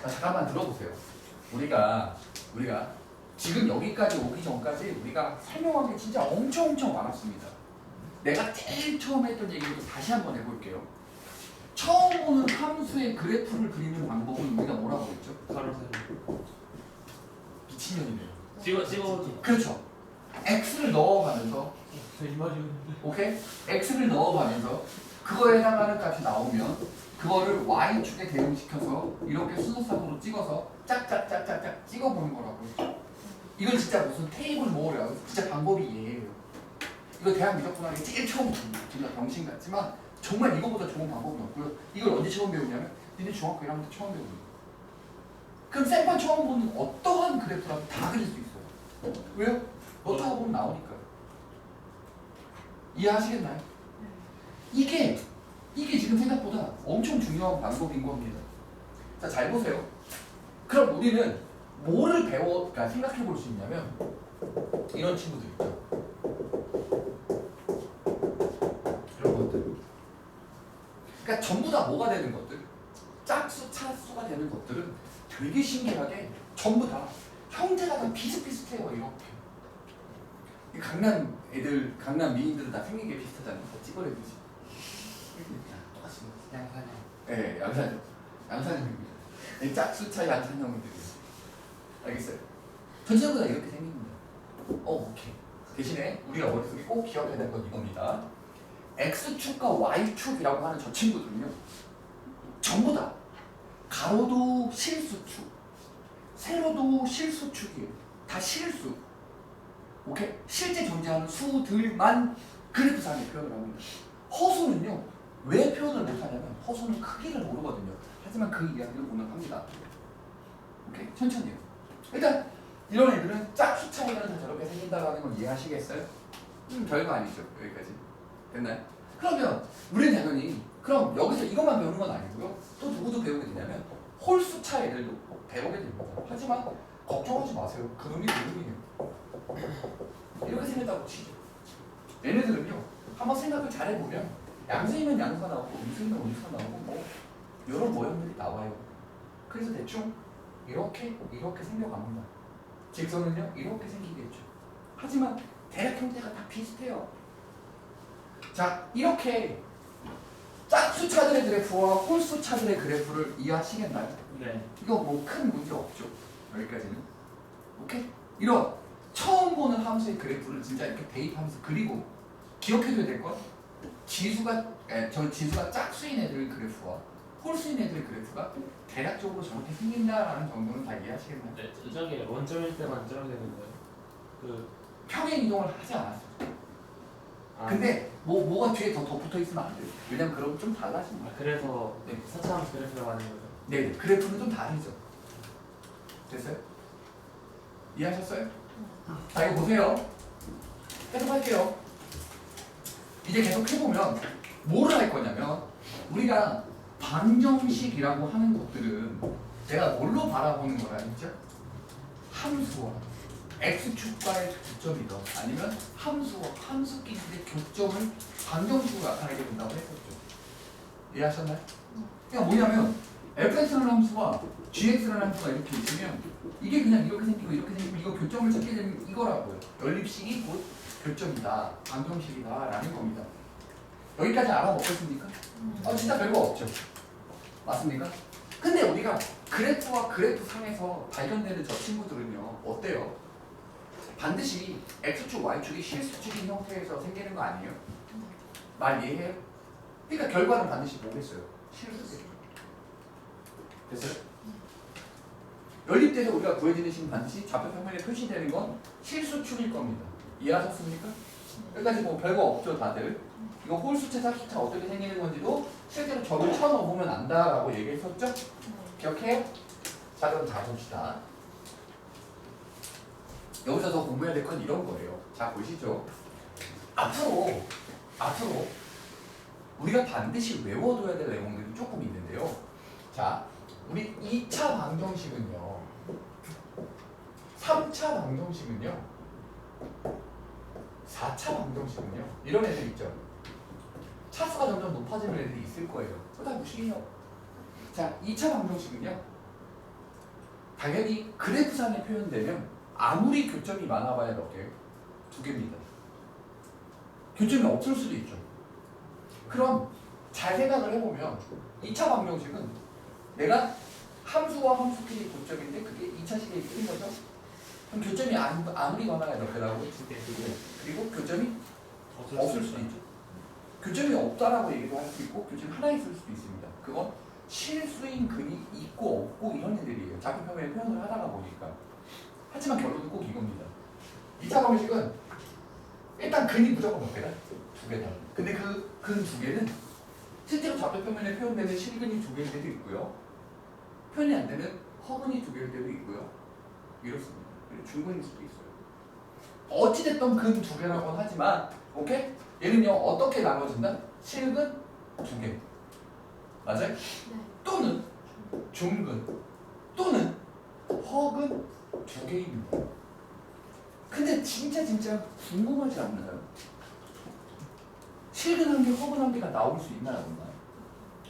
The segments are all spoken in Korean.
자, 잠깐만 들어보세요. 우리가 지금 여기까지 오기 전까지 우리가 설명한 게 진짜 엄청 많았습니다. 내가 제일 처음 했던 얘기를 다시 한번 해볼게요. 처음 보는 함수의 그래프를 그리는 방법은 우리가 뭐라고 했죠? 미친년이네요. 찍어. 그렇죠. x를 넣어가면서 이 말이었는데. 오케이? x를 넣어가면서 그거에 해당하는 값이 나오면 그거를 y축에 대응시켜서 이렇게 순서상으로 찍어서 짝짝짝짝짝 찍어보는 거라고 했죠. 이건 진짜 무슨 테이블 모으려고 진짜 방법이 얘예요. 이거 대학 미적분하기 제일 처음 진짜 병신 같지만 정말 이거보다 좋은 방법은 없고요. 이걸 언제 처음 배우냐면 니네 중학교 1학년 때 처음 배우는 거예요. 그럼 쌤판 처음 보는 어떠한 그래프라도 다 그릴 수 있어요. 왜요? 넣다가 보면 나오니까요. 이해하시겠나요? 이게 지금 생각보다 엄청 중요한 방법인 겁니다. 자, 잘 보세요. 그럼 우리는 뭐를 그러니까 생각해 볼 수 있냐면 이런 친구들 있죠. 이런 것들. 그러니까 전부 다 뭐가 되는 것들? 짝수, 차수가 되는 것들은 되게 신기하게 전부 다 형태가 다 비슷비슷해요. 이렇게. 강남 애들, 강남 미인들은 다 생긴 게 비슷하잖아요. 찌그레듯이. 똑같이 양산형. 네, 양산형. 양산형입니다. 짝수차 양산형들이에요. 알겠어요? 전체적으로 다 이렇게 생깁니다. 오케이. 대신에 우리가 머릿속에 꼭 기억해야 될 건 이겁니다. X축과 Y축이라고 하는 저 친구들은요. 전부 다 가로도 실수축, 세로도 실수축이에요. 다 실수. 오케이? 실제 존재하는 수들만 그래프상에 표현을 합니다. 허수는요. 왜 표현을 못하냐면 허수는 크기를 모르거든요. 하지만 그 이야기를 보면 합니다. 오케이? 천천히요. 일단 이런 애들은 짝수 차이는 다 저렇게 생긴다는 걸 이해하시겠어요? 별거 아니죠. 여기까지. 됐나요? 그러면 우리는 당연히 그럼 여기서 이것만 배우는 건 아니고요. 또 누구도 배우게 되냐면 홀수차 애들도 배우게 됩니다. 하지만 걱정하지 마세요. 그놈이 그놈이에요. 이렇게 생겼다고 치죠. 얘네들은요. 한번 생각을 잘 해보면 양수이면 양수가 나오고 음수이면 음수가 나오고 뭐 이런 모형들이 나와요. 그래서 대충 이렇게 생겨갑니다. 직선은요 이렇게 생기겠죠. 하지만 대략 형태가 다 비슷해요. 자, 이렇게 짝수차들의 그래프와 홀수차들의 그래프를 이해하시겠나요? 네. 이거 뭐 큰 문제 없죠. 여기까지는. 오케이? 이런 처음 보는 함수의 그래프를 진짜 이렇게 대입하면서 그리고 기억해둬야 될 건 지수가 짝수인 애들의 그래프와 홀수인 애들의 그래프가 대략적으로 저렇게 생긴다라는 정도는 다 이해하시겠나요? 네. 저게 원점일 때만 저렇게 되는 거예요. 그 평행 이동을 하지 않았어요. 아, 근데 뭐가 뒤에 더 붙어 있으면 안 돼요. 왜냐면 그러면 좀 달라집니다. 그래서 네. 사차함 그래프라고 하는 거죠. 네, 그래프는 좀 다르죠. 됐어요? 이해하셨어요? 자, 이거 보세요. 계속 할게요. 이제 계속 해보면 뭐를 할 거냐면 우리가 방정식이라고 하는 것들은 내가 뭘로 바라보는 거라 했죠? 함수와 x축과의 교점이든 아니면 함수와 함수끼리의 교점을 방정식으로 나타내게 된다고 했었죠. 이해하셨나요? 그러니까 뭐냐면 fx라는 함수와 gx라는 함수가 이렇게 있으면 이게 그냥 이렇게 생기고 이렇게 생기고 이거 교점을 찾게 되면 이거라고요. 연립식이 곧 교점이다, 방정식이다 라는 겁니다. 여기까지 알아먹겠습니까? 진짜 별거 없죠. 맞습니까? 근데 우리가 그래프와 그래프 상에서 발견되는 저 친구들은요 어때요? 반드시 x축, y축이 실수축인 형태에서 생기는 거 아니에요? 말 이해해요? 그러니까 결과는 반드시 뭐겠어요? 실수겠죠. 됐어요? 연립돼서 우리가 구해지는 식은 반드시 좌표평면에 표시되는 건 실수축일 겁니다. 이해하셨습니까? 여기까지 뭐 별거 없죠 다들? 이거 홀수차, 짝수차 어떻게 생기는 건지도 실제로 점을 쳐넣어보면 안다라고 얘기했었죠? 기억해요? 자, 그럼 자 봅시다. 여기서 더 공부해야 될 건 이런 거예요. 자, 보시죠. 앞으로 우리가 반드시 외워둬야 될 내용들이 조금 있는데요. 자, 우리 2차 방정식은요. 3차 방정식은요. 4차 방정식은요. 이런 애들 있죠. 차수가 점점 높아지는 애들이 있을 거예요. 그거 다 무식해요. 자, 2차 방정식은요. 당연히 그래프상에 표현되면 아무리 교점이 많아봐야 몇 개예요? 2개입니다. 교점이 없을 수도 있죠. 그럼 잘 생각을 해보면 2차 방정식은 내가 함수와 함수끼리 교점인데 그게 2차식에 있는 거죠. 그럼 교점이 아무리 많아야 몇 개라고? 2개. 그리고 교점이 없을 수도 있죠. 교점이 없다라고 얘기도 할 수 있고 교점이 하나 있을 수도 있습니다. 그건 실수인 근이 있고 없고 이런 애들이에요. 자기 표면에 표현을 하다가 보니까. 하지만 결론은 꼭 이겁니다. 2차 방식은 일단 근이 무조건 몇 개다? 2개다. 근데 그 근 2개는 실제로 좌표 표면에 표현되는 실근이 2개일 때도 있고요. 표현이 안 되는 허근이 2개일 때도 있고요. 이렇습니다. 그리고 중근일 수도 있어요. 어찌됐든 근 2개라고는 하지만 오케이? 얘는요 어떻게 나눠진다? 실근 2개 맞아요? 네. 또는 중근 또는 허근 2개입니다. 근데 진짜 궁금하지 않나요? 실근 1개, 허근 1개가 나올 수 있나요? 없나요?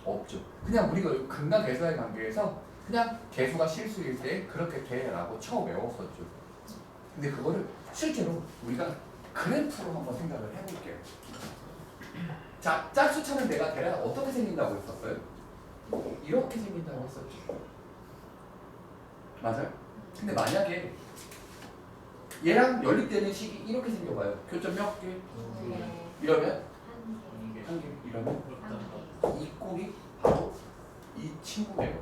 없죠. 그냥 우리가 근과 계수의 관계에서 그냥 계수가 실수일 때 그렇게 돼라고 처음 외웠었죠. 근데 그거를 실제로 우리가 그래프로 한번 생각을 해볼게요. 자, 짝수차는 내가 대략 어떻게 생긴다고 했었어요? 이렇게 생긴다고 했었죠. 맞아요? 근데 만약에 얘랑 연립되는 식이 이렇게 생겨봐요. 교점 몇 개? 네. 이러면 한 개. 한 개. 이러면 한 개. 이 꼴이 바로 이 친구예요.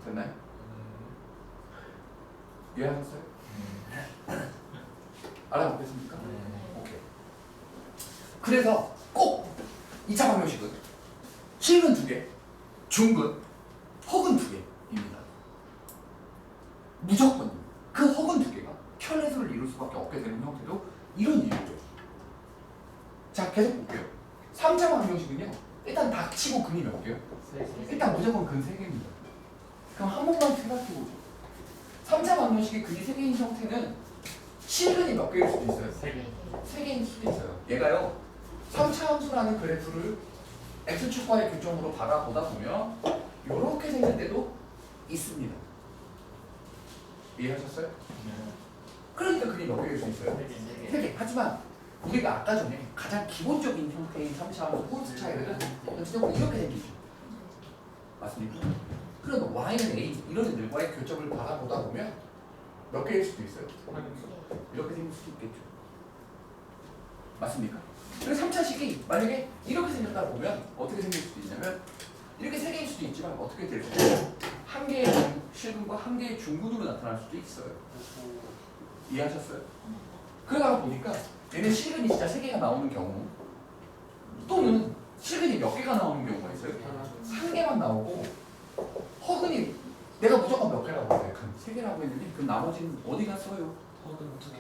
됐나요? 이해하셨어요? 알아보겠습니까? 오케이. 그래서 꼭 2차 방정식은 실근 2개, 중근, 허근 2개입니다. 무조건 그 허근 2개가 혈례수를 이룰 수밖에 없게 되는 형태도 이런 이유죠. 자, 계속 볼게요. 3차 방정식은요. 일단 닥치고 근이 몇 개요? 일단 무조건 근 3개입니다. 그럼 한 번만 생각해보죠. 3차 방정식의 근이 3개인 형태는 실근이 몇 개일 수도 있어요? 3개일 수도 있어요. 얘가요 3차 함수라는 그래프를 x축과의 교점으로 바라보다 보면 이렇게 생길 때도 있습니다. 이해하셨어요? 그러니까 근이 몇 개일 수 있어요? 3개. 하지만 우리가 아까 전에 가장 기본적인 형태인 3차 함수 홀수 차이를 전체적으로 이렇게 생기죠. 맞습니까? 그럼 y는 a 이런 애들과의 교점을 바라보다 보면 몇 개일 수도 있어요? 이렇게 생길 수도 있겠죠. 맞습니까? 그래서 3차식이 만약에 이렇게 생겼다 보면 어떻게 생길 수도 있냐면 이렇게 3개일 수도 있지만 어떻게 될 수도 있어요? 한 개의 실근과 한 개의 중근으로 나타날 수도 있어요. 이해하셨어요? 그러다 보니까 얘는 실근이 진짜 3개가 나오는 경우 또는 실근이 몇 개가 나오는 경우가 있어요. 한 개만 나오고 허근이 내가 무조건 몇 개라고 했어요. 3개라고 했는데 그 나머지는 어디 갔어요?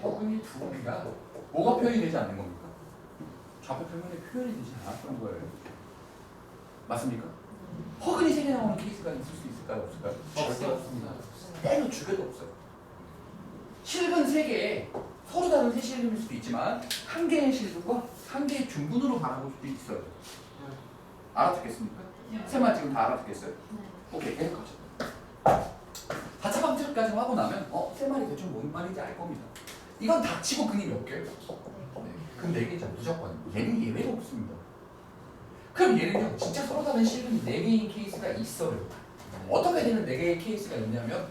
허근이 2개가 뭐가 표현이 되지 않는 겁니까? 좌표 표면에 표현이 되지 않았던 거예요. 맞습니까? 허근이 3개 나오는 케이스가 있을 수 있을까요? 없을까요? 절대 없습니다. 때려 죽여도 없어요. 실근 3개에 서로 다른 세 실근일 수도 있지만 한 개의 실근과 한 개의 중근으로 바라볼 수도 있어요. 알아듣겠습니까? 세 말 지금 다 알아듣겠어요? 오케이, 계속 가죠. 4차 방정식까지 하고 나면 세 말이 대충 뭔 말인지 알 겁니다. 이건 닥치고 근이 몇 개예요? 근 4개죠. 무조건. 얘는 예외가 없습니다. 그럼 얘는요 진짜 서로 다른 실근이 4개인 케이스가 있어요. 어떻게 되는 4개의 케이스가 있냐면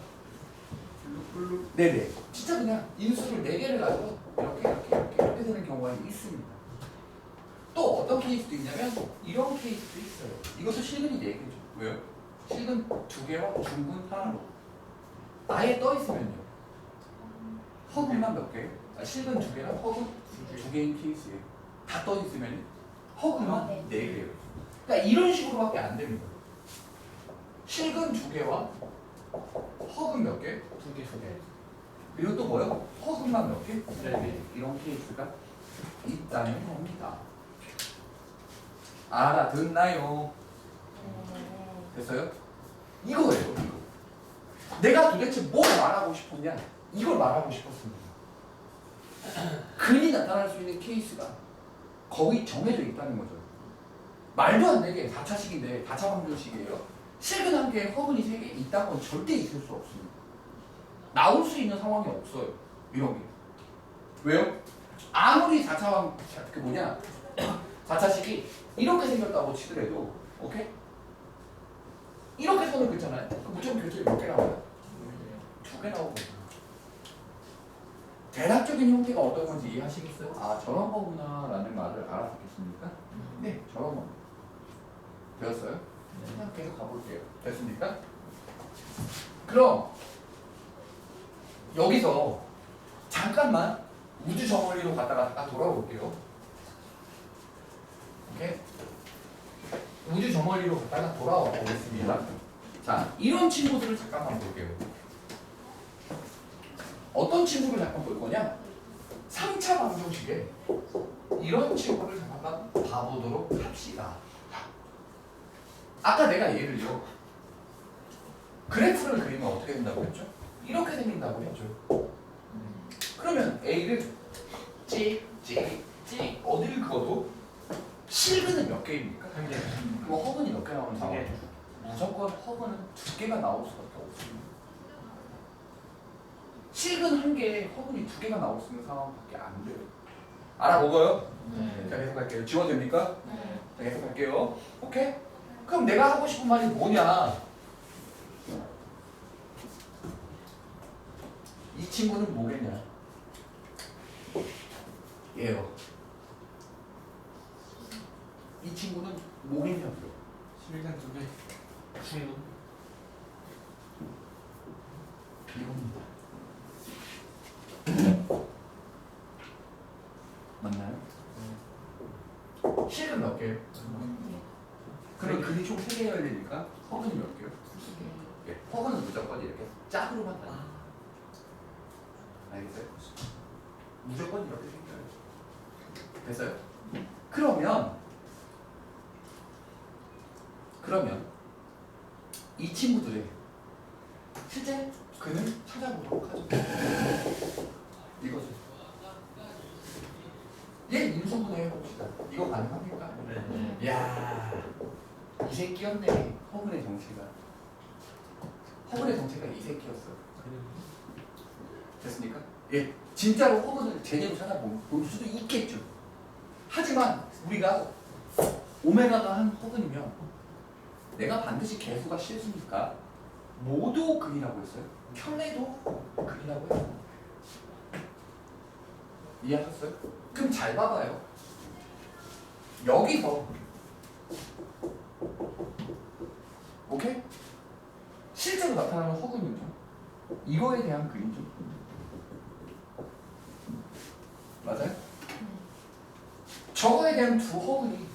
네네 진짜 그냥 인수를 4개를 가지고 이렇게 되는 경우가 있습니다. 또 어떤 케이스도 있냐면 이런 케이스도 있어요. 이것도 실근이 4개죠. 왜요? 실근 2개와 중근 하나로 아예 떠 있으면요 허근만 몇 개? 실근 2개랑 허근 2개인 케이스예요. 다 떠 있으면 허근만 4개예요. 그러니까 이런 식으로밖에 안 됩니다. 실근 2개와 허근 몇 개? 2개. 그리고 또 뭐요? 허근만 몇 개? 4개. 이런 케이스가 있다는 겁니다. 알아듣나요? 됐어요? 이거예요. 이거. 내가 도대체 뭘 말하고 싶었냐? 이걸 말하고 싶었습니다. 근이 나타날 수 있는 케이스가 거의 정해져 있다는 거죠. 말도 안 되게 4차식인데 4차 방정식이에요. 실근 한 개에 허근이 3개 있다고는 절대 있을 수 없습니다. 나올 수 있는 상황이 없어요. 이런 게. 왜요? 아무리 4차원 그 뭐냐 4차식이 이렇게 생겼다고 치더라도 오케이? 이렇게 선을 긋잖아요. 그럼 무조건 결정이 몇 개 나와요? 2개 나오거든요. 대략적인 형태가 어떤 건지 이해하시겠어요? 아 저런 거구나 라는 말을 알아듣겠습니까? 네 저런 겁니다. 되었어요? 그냥 계속 가볼게요. 됐습니까? 그럼 여기서 잠깐만 우주 저멀리로 갔다가 잠깐 돌아올게요. 오케이? 우주 저멀리로 갔다가 돌아와 보겠습니다. 자, 이런 친구들을 잠깐만 볼게요. 어떤 친구를 잠깐 볼 거냐? 3차 방정식에 이런 친구를 잠깐 봐보도록 합시다. 아까 내가 얘를요. 그래프를 그리면 어떻게 된다고 했죠? 이렇게 생긴다고 했죠. 그러면 A를 찍 어디를 그어도 실근은 몇 개입니까? 그럼 허근이 몇 개 나오는 상황? 무조건 허근은 2개가 나올 수밖에 없습니다. 실근 1개에 허근이 2개가 나올 수 있는 상황밖에 안 돼요. 알아먹어요? 자 계속 할게요. 지워집니까? 자 계속 할게요. 오케이? 그럼 내가 하고 싶은 말이 뭐냐? 이 친구는 뭐겠냐? 얘요. 이 친구는 뭐겠냐고요? 실간 2개. 충분. 이겁니다. 맞나요? 실은 몇 개요? 그럼 근이 총 3개여야 되니까 허근이 몇 개요? 2개. 허근은 무조건 이렇게 짝으로만 다. 알겠어요? 무조건 이렇게 생겨요. 됐어요? 그러면 이 친구들의 실제 근을 찾아보도록 하죠. 이거죠. 얘 인수분해 해봅시다. 이거 가능합니까? 네. 이야, 이 새끼였네. 허근의 정체가. 허근의 정체가 이 새끼였어. 됐습니까? 예, 진짜로 허근을 제대로 찾아볼 수도 있겠죠. 하지만 우리가 오메가가 한 허근이면 내가 반드시 개수가 실수니까 모두 근이라고 했어요. 편례도 근이라고 했어요. 이해하셨어요? 그럼 잘 봐봐요. 여기서 오케이? 실제로 나타나는 허근은요. 이거에 대한 근이죠. 맞아요? 저거에 대한 두 허근이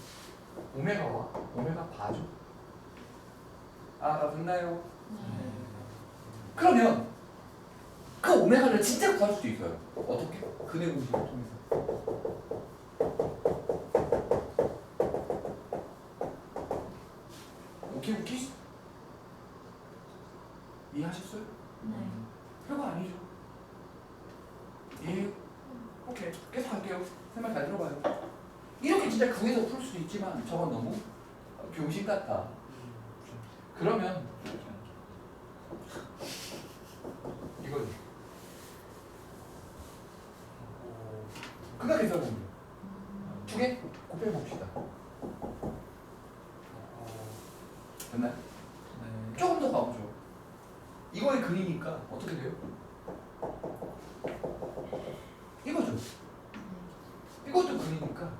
오메가와 오메가 바죠. 알아듣나요? 그러면 그 오메가를 진짜 구할 수도 있어요. 어떻게? 근의 공식을 통해서. 오케이? 이해하셨어요? 별거 아니죠. 예. 오케이. 계속 갈게요. 말 잘 들어봐요. 이렇게 진짜 구해서 풀 수도 있지만 저건 너무 병신 같아. 그러면 이거지. 그가 계산은 2개 곱해 봅시다. 됐나요? 조금 더 가보죠. 이거의 근이니까 어떻게 돼요? 이거죠. 이것도 근이니까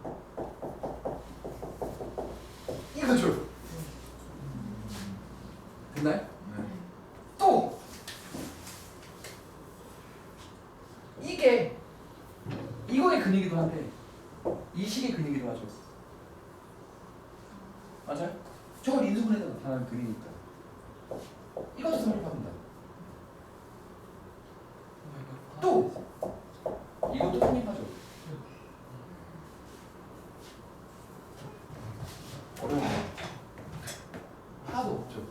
이거죠. 됐나요? 또 이게 이거의 근이기도 한데 이 식의 근이기도 하죠. 맞아요? 저건 인수분해에서 나타나는 근이니까 이것도 성립합니다. 또 이것도 성립하죠. 어려운데 하나도 없죠.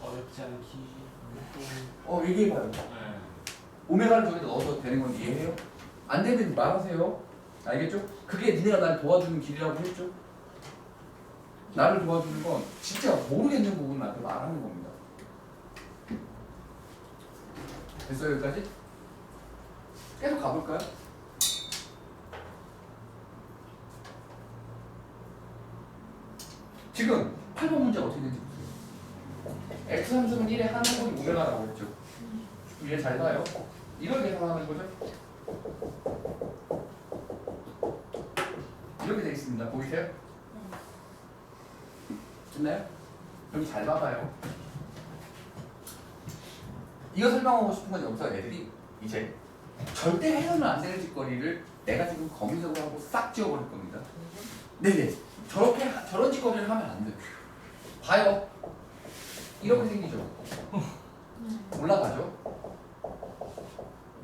어렵지 않기. 얘기해봐요. 오메가를 저기다 넣어서 되는 건 이해해요? 안 되면 말하세요. 알겠죠? 그게 니네가 날 도와주는 길이라고 했죠? 나를 도와주는 건 진짜 모르겠는 부분 나한테 말하는 겁니다. 됐어요 여기까지? 계속 가볼까요? 지금 8번 문제가 어떻게 되는지 보세요. x 함수는 1의 한항분이 오메가라고 했죠. 위에 잘 봐요. 이걸 계산하는 거죠. 이렇게 되어 있습니다. 보이세요? 됐나요? 여기 잘 봐봐요. 이거 설명하고 싶은 건 여기서 애들이 이제 절대 해서는 안 되는 짓거리를 내가 지금 거미적으로 하고 싹 지워버릴 겁니다. 네네. 저런 짓거리를 하면 안 돼. 봐요. 이렇게 생기죠. 올라가죠.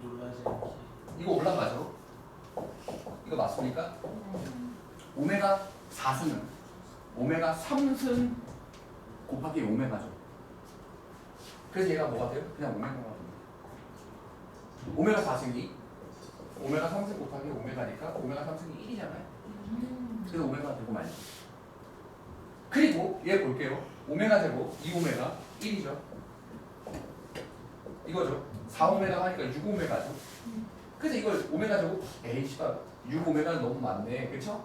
놀라지 않게. 이거 올라가죠. 이거 맞습니까? 오메가 4승은 오메가 3승 곱하기 오메가죠. 그래서 얘가 뭐가 돼요? 그냥 오메가가 됩니다. 오메가 4승이 오메가 3승 곱하기 오메가니까 오메가 3승이 1이잖아요. 그래서 오메가가 되고 말죠. 그리고 얘 볼게요. 오메가 되고 2오메가 1이죠. 이거죠. 4오메가 하니까 6오메가죠. 그래서 이걸 오메가 제곱 에이씨가 6오메가는 너무 많네. 그쵸?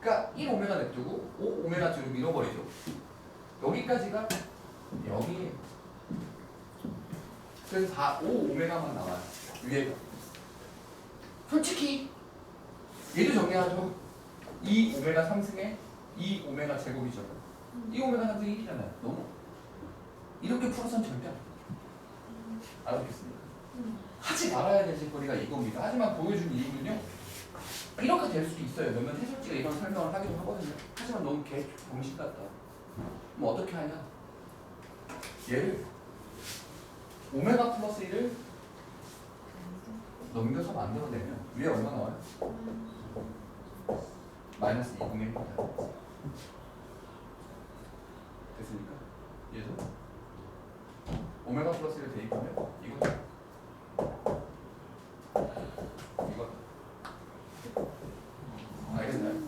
그러니까 1오메가 냅두고 5오메가 뒤로 밀어버리죠. 여기까지가 여기에요. 그래서 5오메가만 나와요. 위에가. 솔직히 얘도 정리하죠. 2오메가 3승에 2오메가 제곱이죠. 2오메가 3승이 1이잖아요. 너무 이렇게 풀어서는 절대 안 돼요. 알았겠습니까? 하지 말아야 될 짓거리가 이겁니다. 하지만 보여준 이유는요. 이렇게 될 수도 있어요. 몇몇 해설지가 이런 설명을 하기도 하거든요. 하지만 너무 개 정신 같다. 뭐 어떻게 하냐? 얘를 오메가 플러스 1을 넘겨서 만들어내면 위에 얼마 나와요? 마이너스 2분의 1입니다. 됐습니까? 얘도 오메가 플러스 1을 대입하면 이거 알겠나요?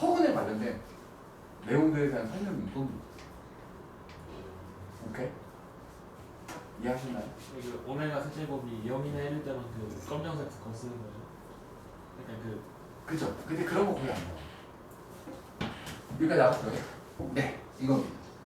허근에 관련된 내용들에 대한 설명이 이겁니다. 오케이? 이해하셨나요? 그 오메가 세제곱이 0이나 1일 때만 그 검정색 거 쓰는 거죠. 약간 그죠? 근데 그런 거 거의 안 나와. 여기까지 알았어요? 네, 이겁니다.